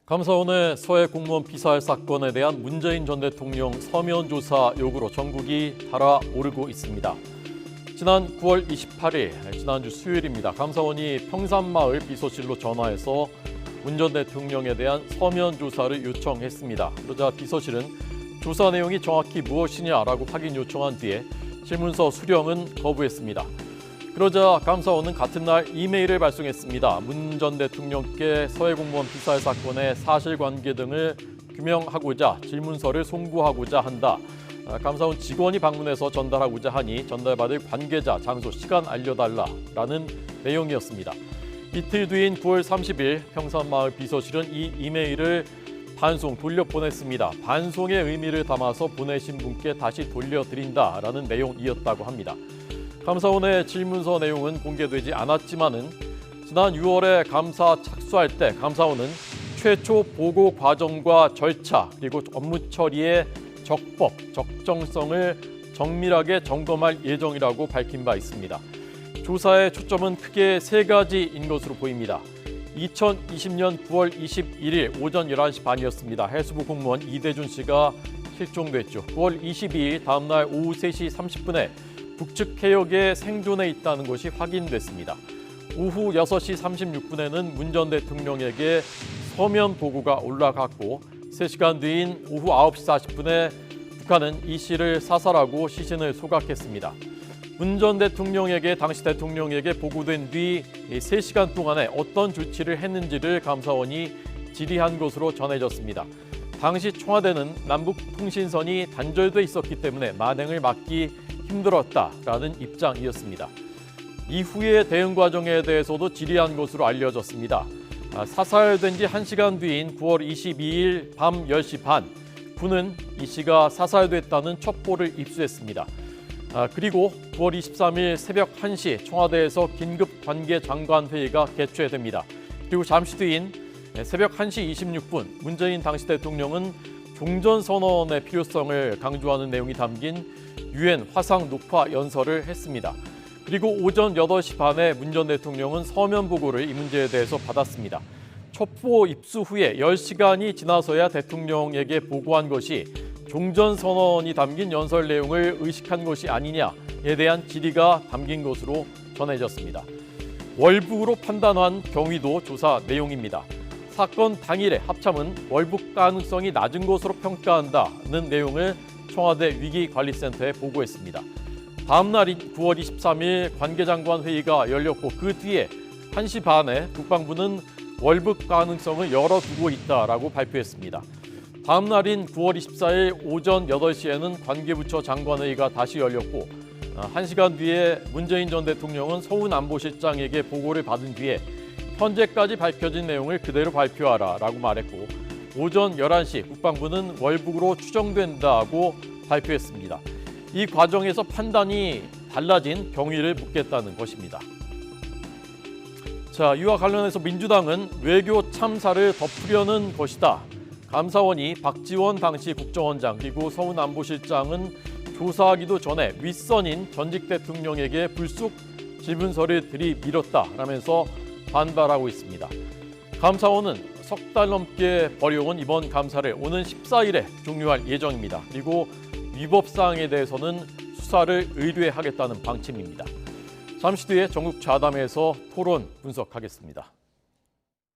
감사원의 서해 공무원 피살 사건에 대한 문재인 전 대통령 서면 조사 요구로 전국이 달아오르고 있습니다. 지난 9월 28일, 지난주 수요일입니다. 감사원이 평산마을 비서실로 전화해서 문 전 대통령에 대한 서면 조사를 요청했습니다. 그러자 비서실은 조사 내용이 정확히 무엇이냐라고 확인 요청한 뒤에 질문서 수령은 거부했습니다. 그러자 감사원은 같은 날 이메일을 발송했습니다. 문 전 대통령께 서해 공무원 피살 사건의 사실관계 등을 규명하고자 질문서를 송부하고자 한다. 감사원 직원이 방문해서 전달하고자 하니 전달받을 관계자, 장소, 시간 알려달라라는 내용이었습니다. 이틀 뒤인 9월 30일 평산마을 비서실은 이 이메일을 반송 돌려보냈습니다. 반송의 의미를 담아서 보내신 분께 다시 돌려드린다라는 내용이었다고 합니다. 감사원의 질문서 내용은 공개되지 않았지만은 지난 6월에 감사 착수할 때 감사원은 최초 보고 과정과 절차 그리고 업무 처리의 적법, 적정성을 정밀하게 점검할 예정이라고 밝힌 바 있습니다. 조사의 초점은 크게 세 가지인 것으로 보입니다. 2020년 9월 21일 오전 11시 반이었습니다. 해수부 공무원 이대준 씨가 실종됐죠. 9월 22일 다음 날 오후 3시 30분에 북측 해역에 생존해 있다는 것이 확인됐습니다. 오후 6시 36분에는 문 전 대통령에게 서면 보고가 올라갔고 3시간 뒤인 오후 9시 40분에 북한은 이 씨를 사살하고 시신을 소각했습니다. 문 전 대통령에게 당시 대통령에게 보고된 뒤 3시간 동안에 어떤 조치를 했는지를 감사원이 질의한 것으로 전해졌습니다. 당시 청와대는 남북통신선이 단절돼 있었기 때문에 만행을 막기 힘들었다라는 입장이었습니다. 이후의 대응 과정에 대해서도 질의한 것으로 알려졌습니다. 사살된 지 1시간 뒤인 9월 22일 밤 10시 반, 군은 이 씨가 사살됐다는 첩보를 입수했습니다. 그리고 9월 23일 새벽 1시 청와대에서 긴급 관계장관 회의가 개최됩니다. 그리고 잠시 뒤인 새벽 1시 26분 문재인 당시 대통령은 종전선언의 필요성을 강조하는 내용이 담긴 유엔 화상 녹화 연설을 했습니다. 그리고 오전 8시 반에 문 전 대통령은 서면 보고를 이 문제에 대해서 받았습니다. 첩보 입수 후에 10시간이 지나서야 대통령에게 보고한 것이 종전선언이 담긴 연설 내용을 의식한 것이 아니냐에 대한 질의가 담긴 것으로 전해졌습니다. 월북으로 판단한 경위도 조사 내용입니다. 사건 당일에 합참은 월북 가능성이 낮은 것으로 평가한다는 내용을 청와대 위기관리센터에 보고했습니다. 다음 날인 9월 23일 관계장관 회의가 열렸고 그 뒤에 1시 반에 국방부는 월북 가능성을 열어두고 있다라고 발표했습니다. 다음 날인 9월 24일 오전 8시에는 관계부처 장관회의가 다시 열렸고 1시간 뒤에 문재인 전 대통령은 서훈안보실장에게 보고를 받은 뒤에 현재까지 밝혀진 내용을 그대로 발표하라라고 말했고 오전 11시 국방부는 월북으로 추정된다고 발표했습니다. 이 과정에서 판단이 달라진 경위를 묻겠다는 것입니다. 자, 이와 관련해서 민주당은 외교 참사를 덮으려는 것이다. 감사원이 박지원 당시 국정원장 그리고 서훈안보실장은 조사하기도 전에 윗선인 전직 대통령에게 불쑥 질문서를 들이밀었다라면서 반발하고 있습니다. 감사원은 석 달 넘게 벌여온 이번 감사를 오는 14일에 종료할 예정입니다. 그리고 위법 사항에 대해서는 수사를 의뢰하겠다는 방침입니다. 잠시 뒤에 전국 좌담회에서 토론 분석하겠습니다.